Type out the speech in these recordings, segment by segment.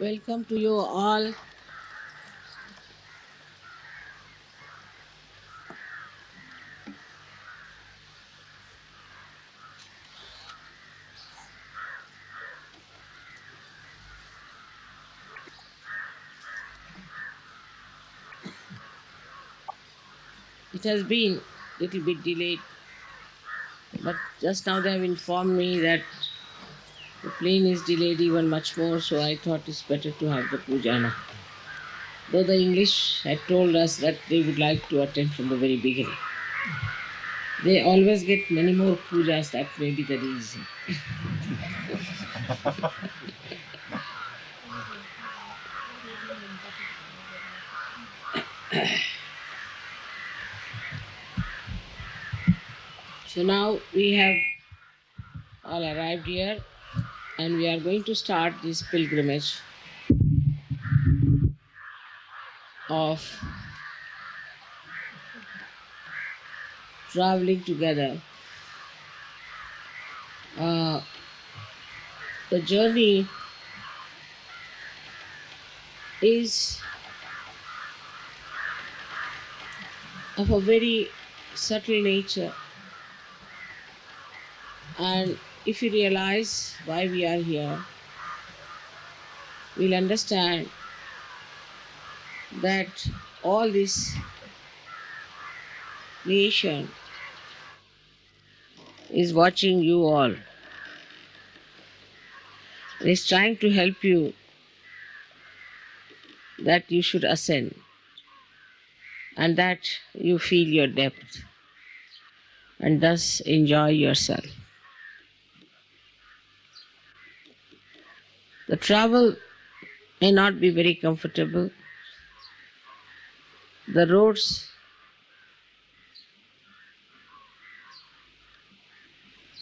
Welcome to you all. It has been a little bit delayed, but just now they have informed me that the plane is delayed even much more, so I thought it's better to have the puja now. Though the English had told us that they would like to attend from the very beginning. They always get many more pujas, that may be the reason. So now we have all arrived here and we are going to start this pilgrimage of traveling together. Uh, the journey is of a very subtle nature, and if you realize why we are here, we'll understand that all this creation is watching you all. It is trying to help you that you should ascend and that you feel your depth and thus enjoy yourself. The travel may not be very comfortable. The roads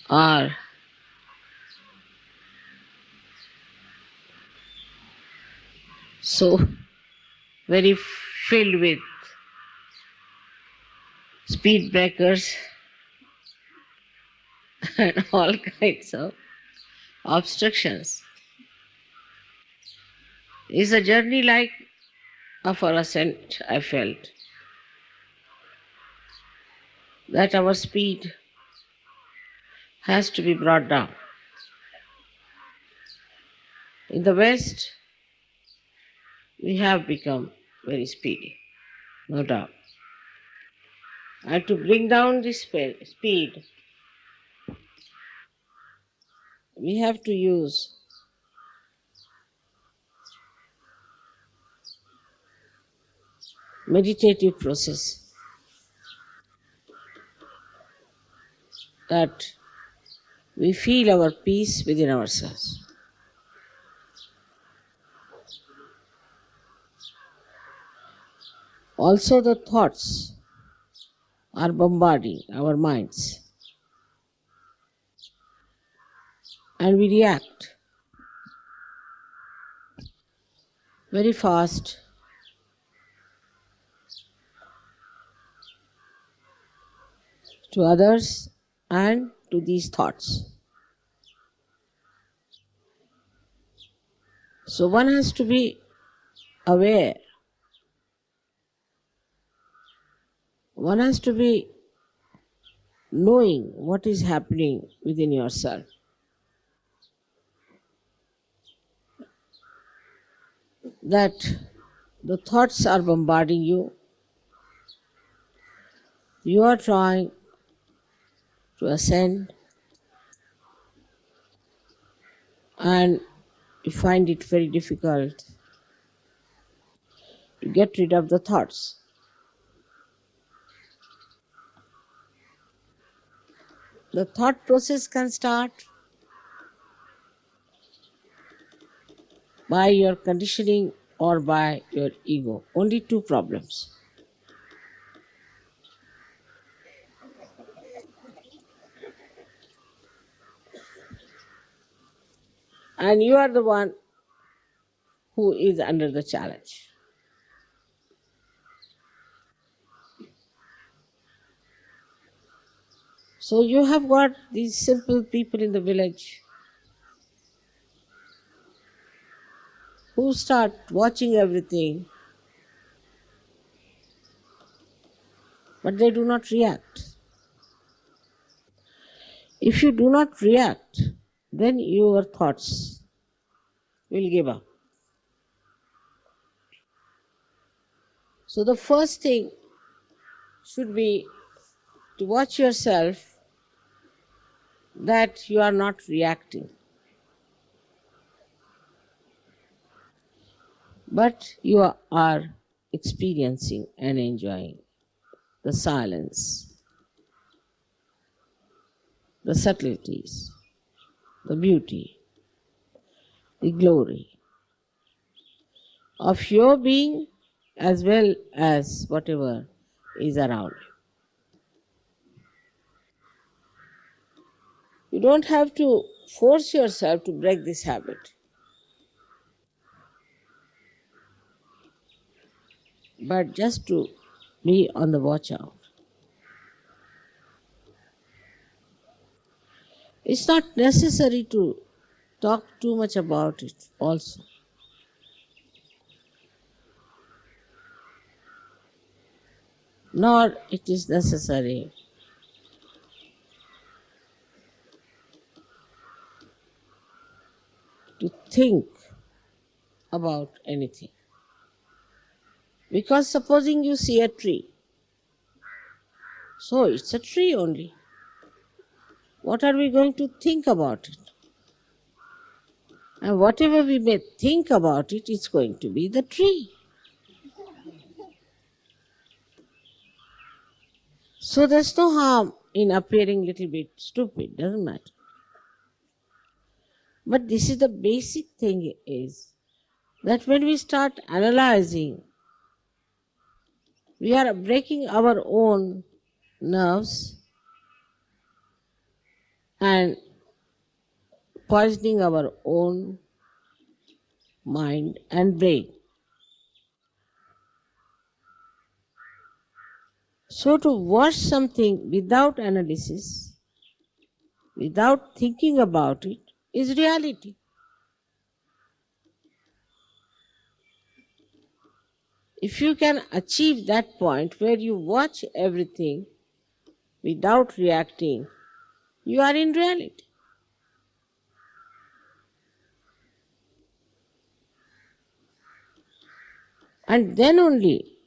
are so very filled with speed breakers and all kinds of obstructions. It's a journey like of our ascent, I felt. That our speed has to be brought down. In the West, we have become very speedy, no doubt. And to bring down this speed, we have to use meditative process that we feel our peace within ourselves. Also, the thoughts are bombarding our minds, and we react very fast to others and to these thoughts. So one has to be aware, one has to be knowing what is happening within yourself. That the thoughts are bombarding you, you are trying to ascend, and you find it very difficult to get rid of the thoughts. The thought process can start by your conditioning or by your ego. Only two problems. And you are the one who is under the challenge. So you have got these simple people in the village who start watching everything, but they do not react. If you do not react, then your thoughts will give up. So the first thing should be to watch yourself that you are not reacting, but you are experiencing and enjoying the silence, the subtleties, the beauty, the glory of your being as well as whatever is around you. You don't have to force yourself to break this habit, but just to be on the watch out. It's not necessary to talk too much about it also. Nor it is necessary to think about anything. Because supposing you see a tree, so it's a tree only. What are we going to think about it? And whatever we may think about it, it's going to be the tree. So there's no harm in appearing a little bit stupid, doesn't matter. But this is the basic thing, is that when we start analyzing, we are breaking our own nerves and poisoning our own mind and brain. So to watch something without analysis, without thinking about it, is reality. If you can achieve that point where you watch everything without reacting, you are in reality. And then only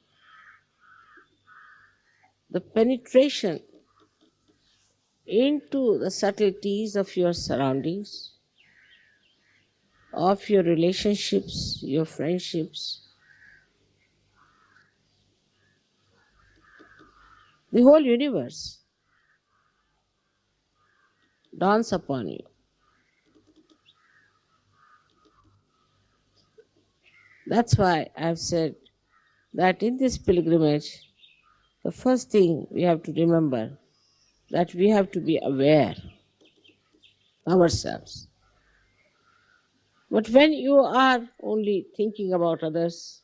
the penetration into the subtleties of your surroundings, of your relationships, your friendships, the whole universe dawns upon you. That's why I've said that in this pilgrimage, the first thing we have to remember, that we have to be aware ourselves. But when you are only thinking about others,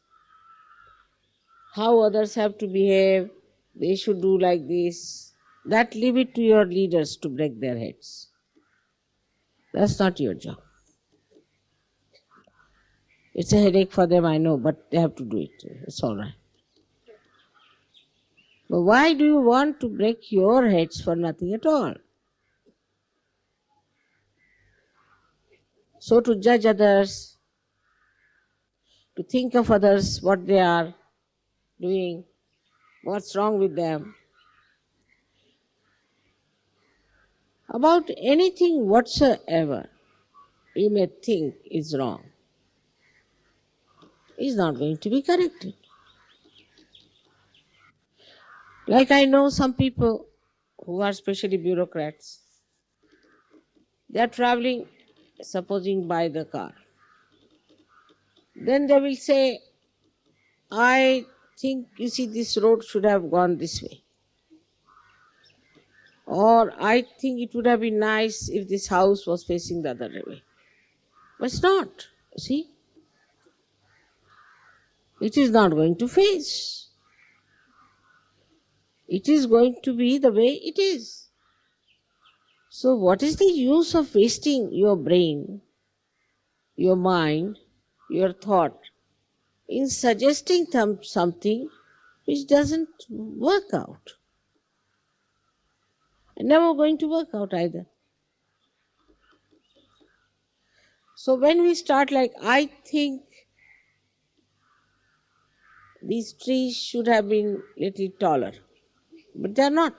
how others have to behave, they should do like this, that leave it to your leaders to break their heads. That's not your job. It's a headache for them, I know, but they have to do it. It's all right. But why do you want to break your heads for nothing at all? So to judge others, to think of others, what they are doing, what's wrong with them, about anything whatsoever you may think is wrong, is not going to be corrected. Like I know some people who are especially bureaucrats, they are traveling, supposing by the car. Then they will say, I think, you see, this road should have gone this way. Or I think it would have been nice if this house was facing the other way. But it's not, see. It is not going to face. It is going to be the way it is. So what is the use of wasting your brain, your mind, your thought in suggesting something which doesn't work out. And never going to work out either. So when we start like, I think these trees should have been little taller, but they are not.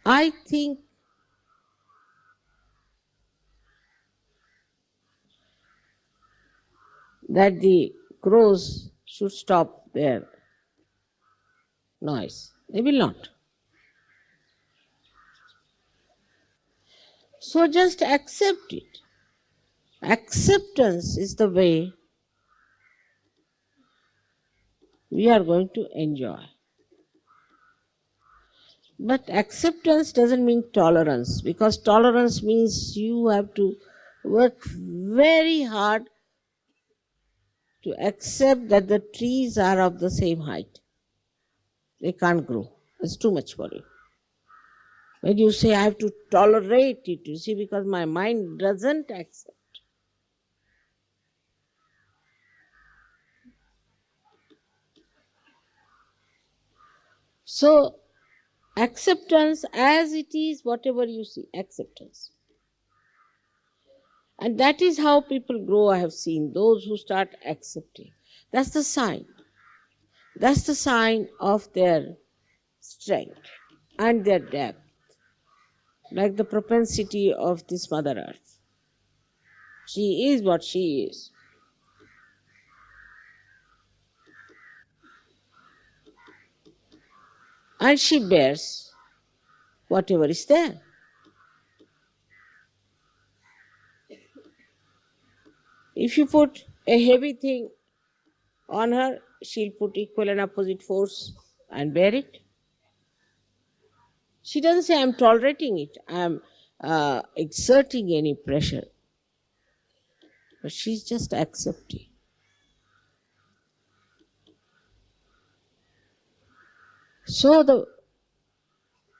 I think that the crows should stop their noise. They will not. So just accept it. Acceptance is the way we are going to enjoy. But acceptance doesn't mean tolerance, because tolerance means you have to work very hard to accept that the trees are of the same height. They can't grow. It's too much for you. When you say, I have to tolerate it, you see, because my mind doesn't accept. So, acceptance as it is, whatever you see, acceptance. And that is how people grow, I have seen, those who start accepting. That's the sign. That's the sign of their strength and their depth, like the propensity of this Mother Earth. She is what she is. And she bears whatever is there. If you put a heavy thing on her, she'll put equal and opposite force and bear it. She doesn't say, I'm tolerating it, I'm exerting any pressure. But she's just accepting. So the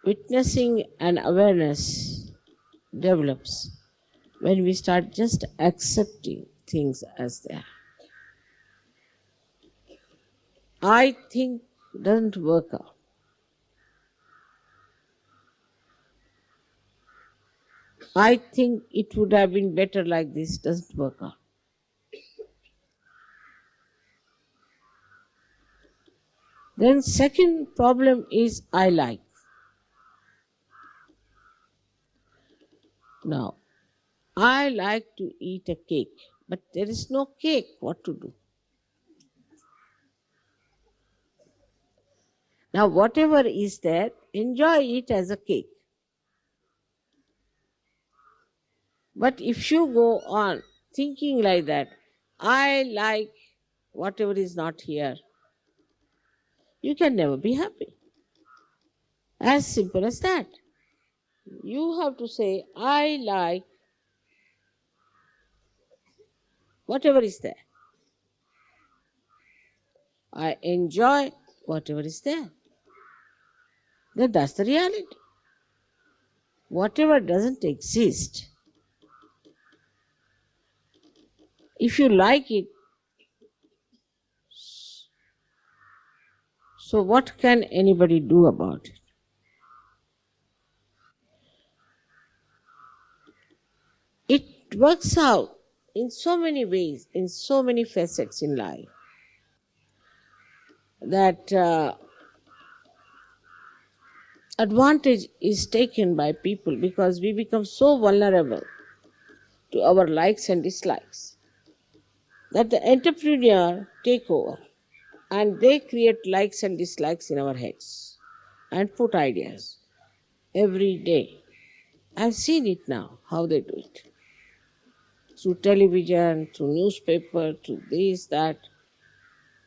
witnessing and awareness develops when we start just accepting things as they are. I think doesn't work out. I think it would have been better like this, doesn't work out. Then second problem is I like. Now, I like to eat a cake, but there is no cake. What to do? Now, whatever is there, enjoy it as a cake. But if you go on thinking like that, I like whatever is not here, you can never be happy. As simple as that. You have to say, I like whatever is there. I enjoy whatever is there. Then that's the reality. Whatever doesn't exist, if you like it, so what can anybody do about it? It works out in so many ways, in so many facets in life, that advantage is taken by people because we become so vulnerable to our likes and dislikes that the entrepreneur take over and they create likes and dislikes in our heads and put ideas every day. I've seen it now, how they do it. Through television, through newspaper, through this, that.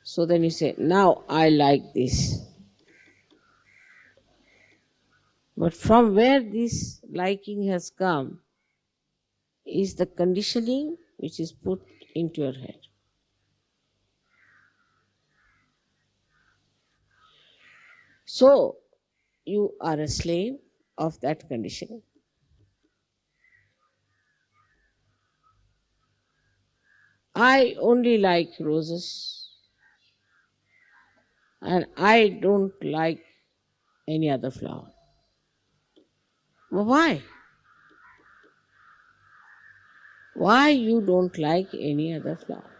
So then you say, now I like this. But from where this liking has come is the conditioning which is put into your head. So you are a slave of that conditioning. I only like roses and I don't like any other flower. Well, why? Why you don't like any other flower?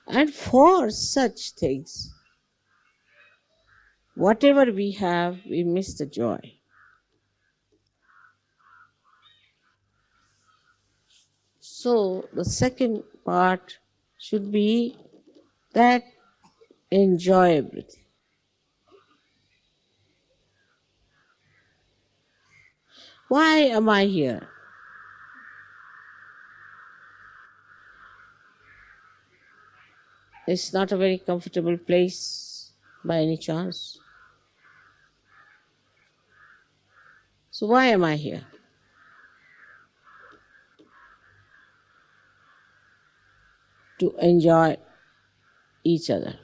And for such things, whatever we have, we miss the joy. So the second part should be that enjoy everything. Why am I here? It's not a very comfortable place by any chance. So why am I here? To enjoy each other.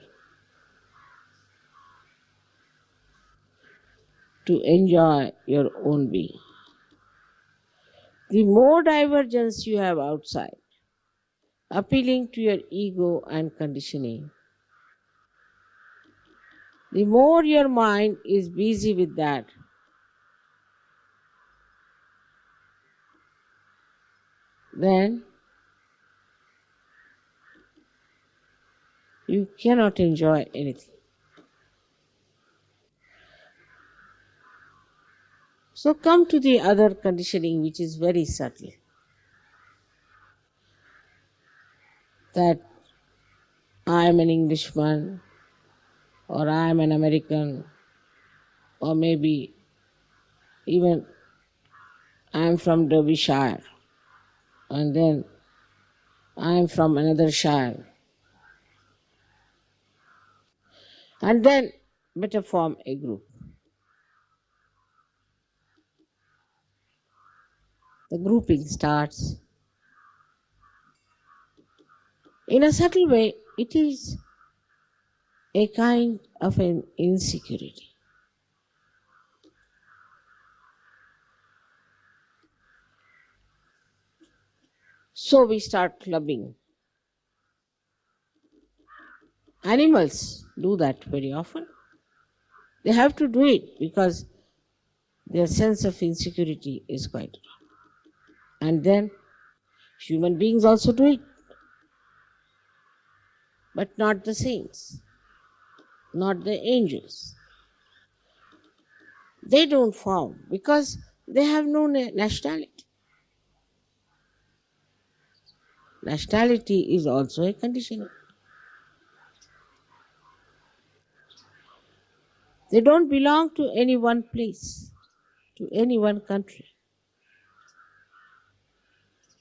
To enjoy your own being. The more divergence you have outside, appealing to your ego and conditioning, the more your mind is busy with that, then you cannot enjoy anything. So come to the other conditioning, which is very subtle. That I am an Englishman, or I am an American, or maybe even I am from Derbyshire, and then I am from another shire. And then better form a group. The grouping starts. In a subtle way, it is a kind of an insecurity. So we start clubbing. Animals do that very often. They have to do it because their sense of insecurity is quite wrong. And then human beings also do it, but not the saints, not the angels. They don't form because they have no nationality. Nationality is also a condition. They don't belong to any one place, to any one country.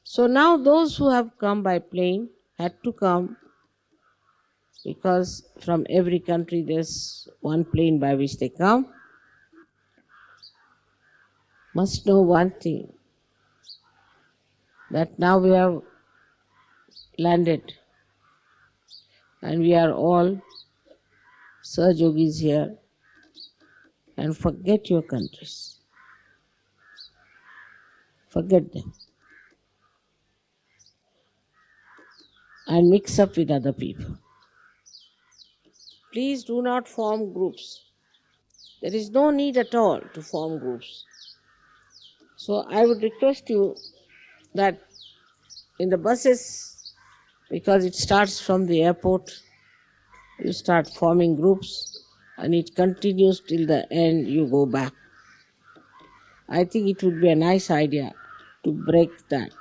So now those who have come by plane had to come because from every country there's one plane by which they come. Must know one thing, that now we have landed and we are all Sahajayogis here, and forget your countries. Forget them. And mix up with other people. Please do not form groups. There is no need at all to form groups. So I would request you that in the buses, because it starts from the airport, you start forming groups and it continues till the end, you go back. I think it would be a nice idea to break that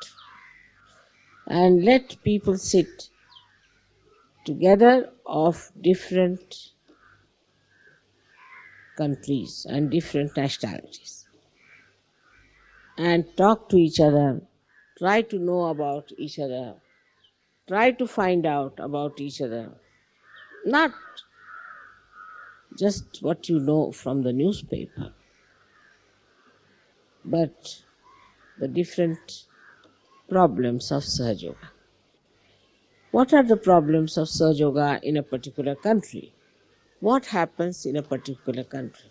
and let people sit together of different countries and different nationalities and talk to each other, try to know about each other, try to find out about each other, not just what you know from the newspaper, but the different problems of Sahajayoga. What are the problems of Sahajayoga in a particular country? What happens in a particular country?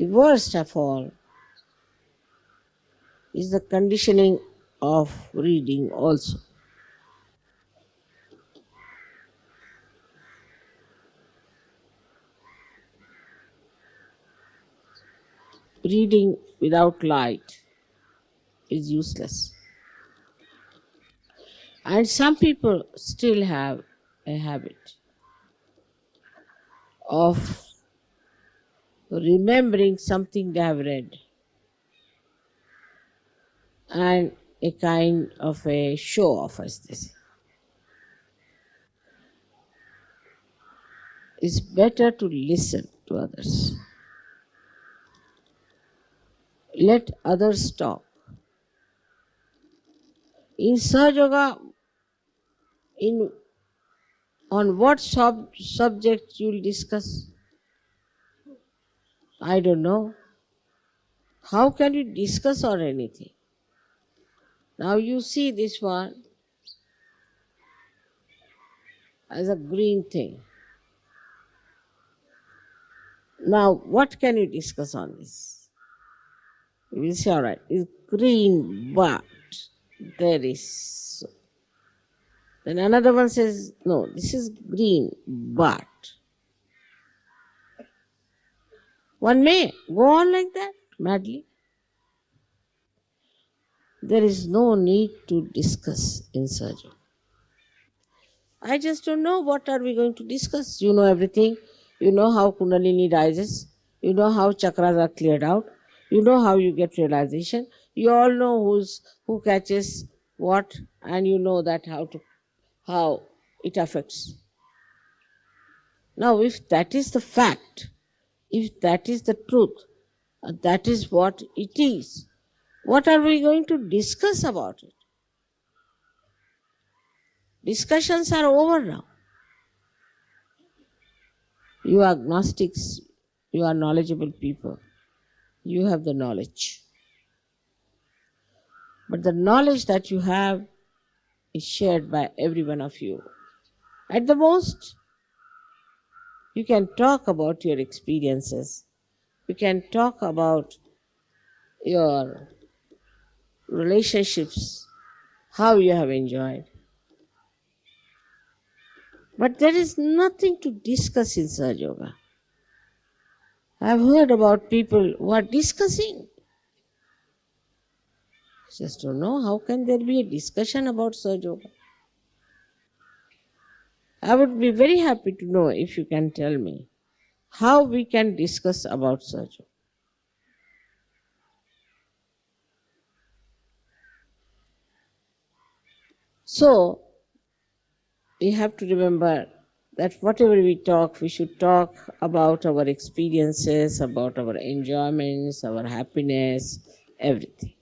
The worst of all is the conditioning of reading also. Reading without light is useless. And some people still have a habit of remembering something they have read and a kind of a show off, as they say. It's better to listen to others. Let others talk. In Sahaja Yoga, on what subject you'll discuss? I don't know. How can you discuss on anything? Now you see this one as a green thing. Now what can you discuss on this? You will say, all right, it's green, but there is. Then another one says, no, this is green, but. One may go on like that, madly. There is no need to discuss in Sahaja. I just don't know what are we going to discuss. You know everything. You know how Kundalini rises. You know how chakras are cleared out. You know how you get realization. You all know who catches what, and you know that how it affects. Now, if that is the fact, if that is the truth, that is what it is, what are we going to discuss about it? Discussions are over now. You are agnostics, you are knowledgeable people. You have the knowledge. But the knowledge that you have is shared by every one of you. At the most, you can talk about your experiences. You can talk about your relationships, how you have enjoyed. But there is nothing to discuss in Sahaja Yoga. I have heard about people who are discussing. I just don't know how can there be a discussion about Sahaja Yoga. I would be very happy to know if you can tell me how we can discuss about Sahaja Yoga. So, we have to remember that whatever we talk, we should talk about our experiences, about our enjoyments, our happiness, everything.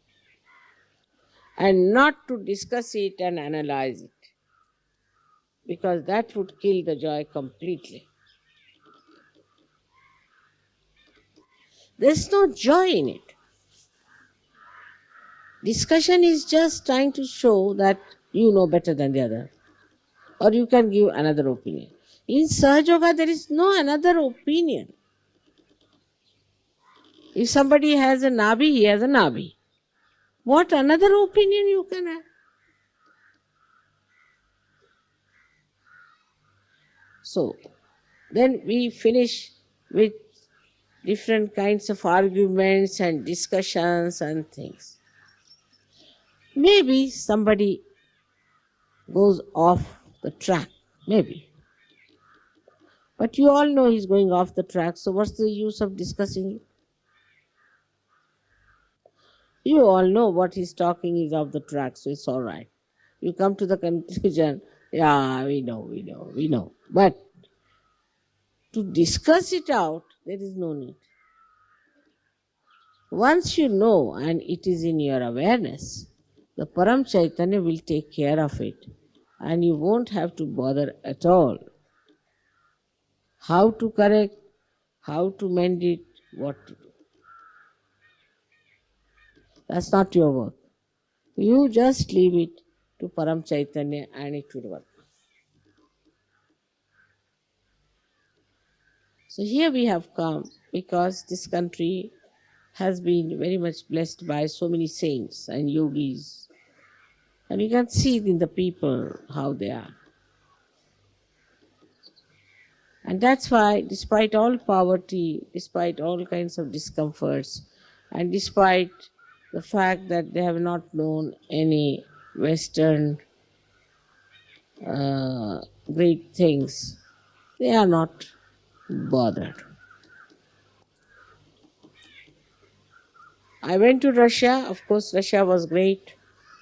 And not to discuss it and analyze it, because that would kill the joy completely. There's no joy in it. Discussion is just trying to show that you know better than the other, or you can give another opinion. In Sahaja Yoga, there is no another opinion. If somebody has a Nabi, he has a Nabi. What another opinion you can have? So, then we finish with different kinds of arguments and discussions and things. Maybe somebody goes off the track, maybe. But you all know he's going off the track, so what's the use of discussing it? You all know what he's talking is off the track, so it's all right. You come to the conclusion, yeah, we know. But to discuss it out, there is no need. Once you know and it is in your awareness, the Paramchaitanya will take care of it and you won't have to bother at all. How to correct, how to mend it, what to do. That's not your work. You just leave it to Paramchaitanya and it will work. So here we have come because this country has been very much blessed by so many saints and yogis. And you can see it in the people how they are. And that's why, despite all poverty, despite all kinds of discomforts, and despite the fact that they have not known any Western uh, great things, they are not bothered. I went to Russia. Of course, Russia was great,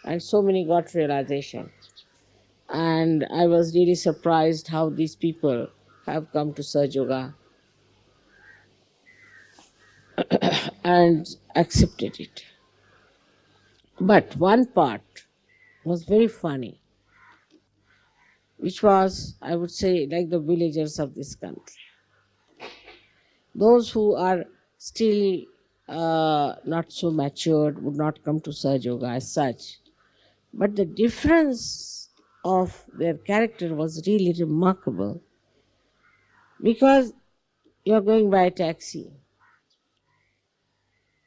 and so many got realization. And I was really surprised how these people have come to SahajaYoga and accepted it. But one part was very funny, which was, I would say, like the villagers of this country. Those who are still not so matured would not come to SahajaYoga as such. But the difference of their character was really remarkable, because you're going by a taxi.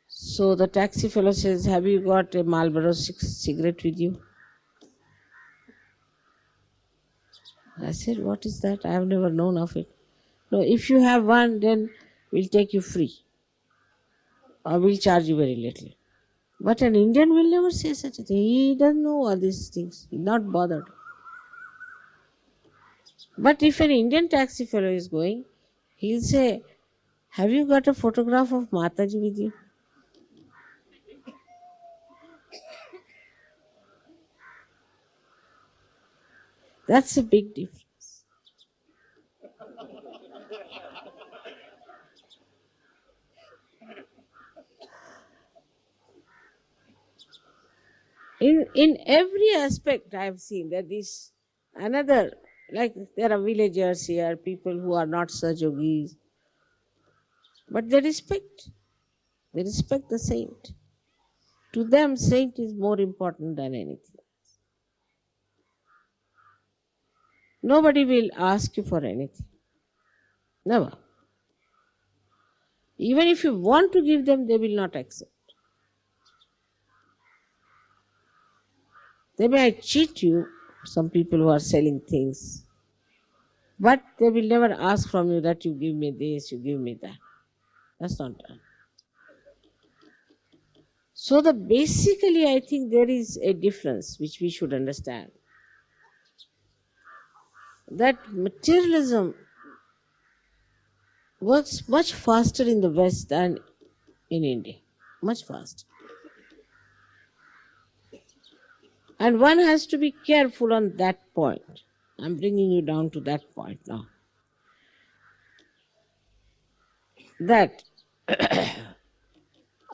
So the taxi fellow says, "Have you got a Marlboro cigarette with you?" I said, "What is that? I have never known of it." "No, if you have one, then we'll take you free, or we'll charge you very little." But an Indian will never say such a thing. He doesn't know all these things. He's not bothered. But if an Indian taxi fellow is going, he'll say, "Have you got a photograph of Mataji with you?" That's a big difference. In every aspect I've seen that this another, like there are villagers here, people who are not Sahajayogis, but they respect the saint. To them, saint is more important than anything. Nobody will ask you for anything. Never. Even if you want to give them, they will not accept. They might cheat you, some people who are selling things, but they will never ask from you that you give me this, you give me that. That's not done. So basically I think there is a difference which we should understand. That materialism works much faster in the West than in India. Much faster. And one has to be careful on that point. I'm bringing you down to that point now. That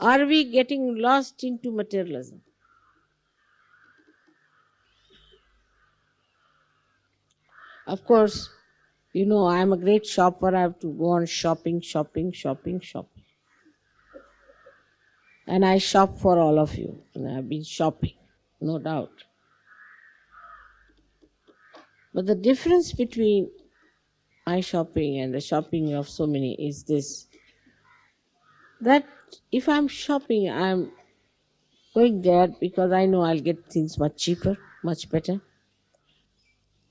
are we getting lost into materialism? Of course, you know, I'm a great shopper. I have to go on shopping. And I shop for all of you. And I've been shopping, no doubt. But the difference between my shopping and the shopping of so many is this, that if I'm shopping, I'm going there because I know I'll get things much cheaper, much better.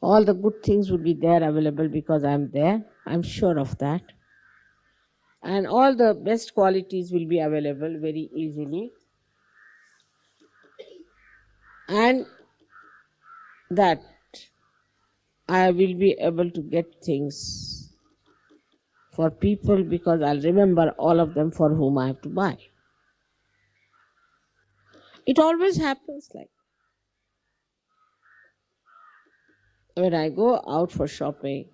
All the good things would be there available because I'm there. I'm sure of that. And all the best qualities will be available very easily. And that I will be able to get things for people because I'll remember all of them for whom I have to buy. It always happens like when I go out for shopping,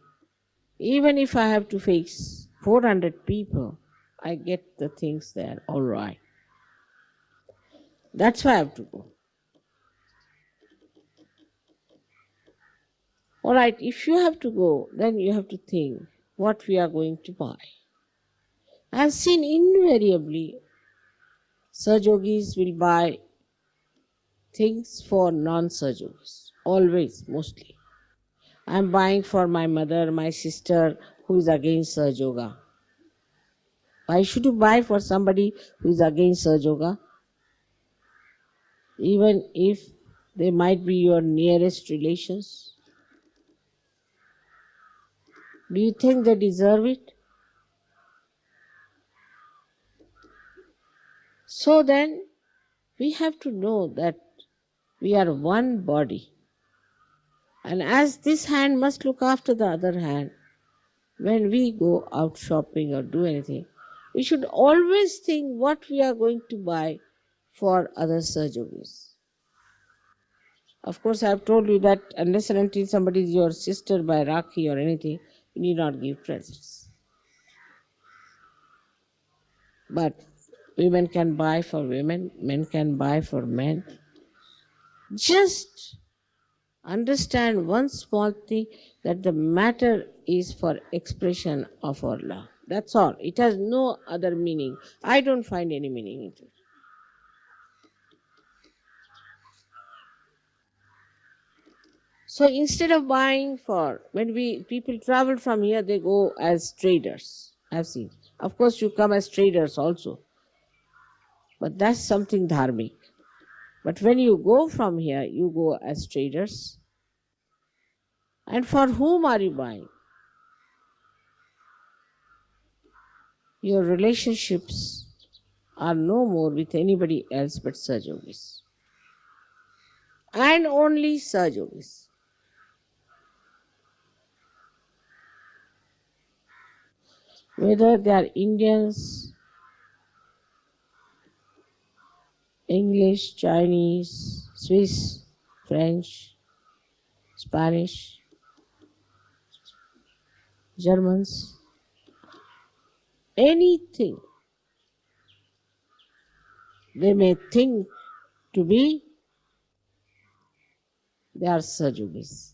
even if I have to face 400 people, I get the things there all right. That's why I have to go. All right, if you have to go, then you have to think what we are going to buy. I've seen invariably Sahajogis will buy things for non-Sahajogis, always, mostly. I'm buying for my mother, my sister, who is against Sahaja Yoga. Why should you buy for somebody who is against Sahaja? Even if they might be your nearest relations? Do you think they deserve it? So then, we have to know that we are one body. And as this hand must look after the other hand, when we go out shopping or do anything, we should always think what we are going to buy for other Sahajayogis. Of course, I have told you that unless and until somebody is your sister by Rakhi or anything, you need not give presents. But women can buy for women, men can buy for men. Just understand one small thing, that the matter is for expression of our love. That's all. It has no other meaning. I don't find any meaning in it. So instead of buying for, when people travel from here, they go as traders. I've seen. Of course, you come as traders also. But that's something dharmic. But when you go from here, you go as traders. And for whom are you buying? Your relationships are no more with anybody else but Sahajayogis. And only Sahajayogis. Whether they are Indians, English, Chinese, Swiss, French, Spanish, Germans, anything they may think to be, they are Sahajayogis.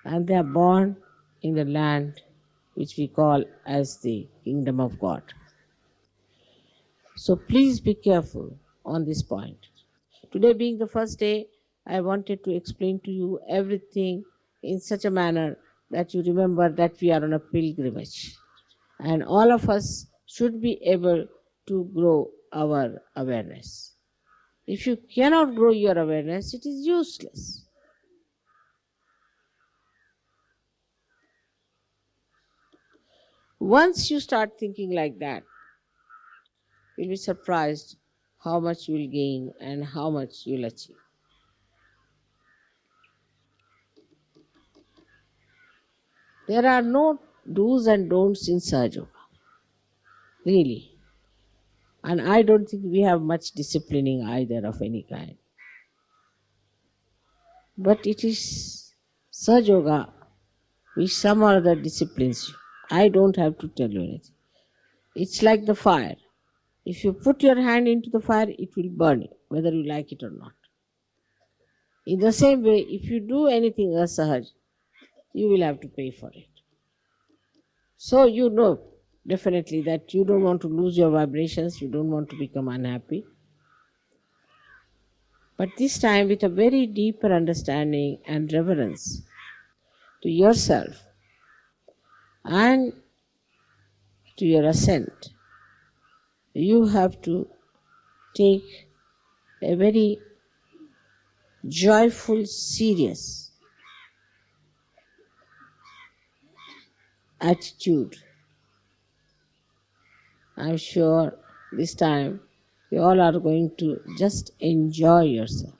And they are born in the land which we call as the kingdom of God. So please be careful on this point. Today being the first day, I wanted to explain to you everything in such a manner that you remember that we are on a pilgrimage. And all of us should be able to grow our awareness. If you cannot grow your awareness, it is useless. Once you start thinking like that, you'll be surprised how much you will gain and how much you'll achieve. There are no do's and don'ts in Sahaja, really. And I don't think we have much disciplining either of any kind. But it is Sahaja which some or other disciplines you. I don't have to tell you anything. It's like the fire. If you put your hand into the fire, it will burn you, whether you like it or not. In the same way, if you do anything asahaj, you will have to pay for it. So you know definitely that you don't want to lose your vibrations, you don't want to become unhappy. But this time with a very deeper understanding and reverence to yourself and to your ascent, you have to take a very joyful, serious attitude. I'm sure this time you all are going to just enjoy yourself.